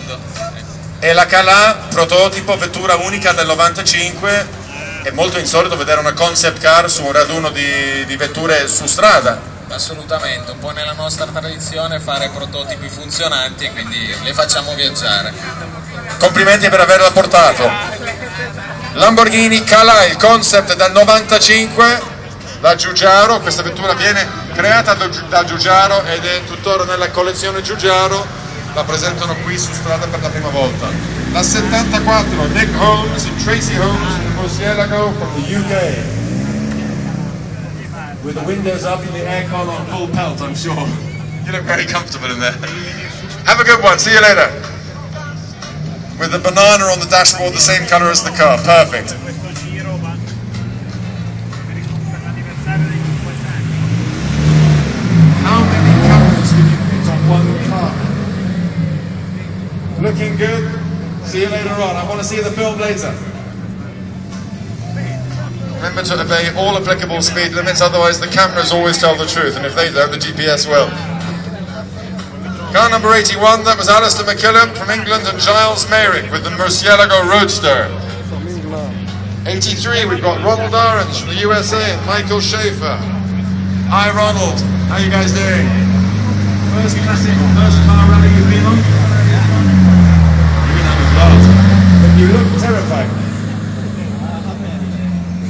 Perfetto. E la Cala, prototipo, vettura unica del 95, è molto insolito vedere una concept car su un raduno di vetture su strada. Assolutamente, un po' nella nostra tradizione fare prototipi funzionanti e quindi le facciamo viaggiare. Complimenti per averla portato. Lamborghini Cala, il concept del 95, da Giugiaro. Questa vettura viene creata da Giugiaro ed è tuttora nella collezione Giugiaro. La presentano qui su strada per la prima volta. La 74, Nick Holmes and Tracy Holmes in Murcielago from the UK. With the windows up and the aircon on full pelt, I'm sure. You look very comfortable in there. Have a good one, see you later. With the banana on the dashboard, the same color as the car, perfect. How many cameras can you fit on one car? Looking good. See you later on. I want to see the film later. Remember to obey all applicable speed limits, otherwise the cameras always tell the truth, and if they don't, the GPS will. Car number 81, that was Alistair McKillop from England and Giles Merrick with the Murcielago Roadster. 83, we've got Ronald Orange from the USA and Michael Schaefer. Hi Ronald, how you guys doing? First classic, first car rally you've been on?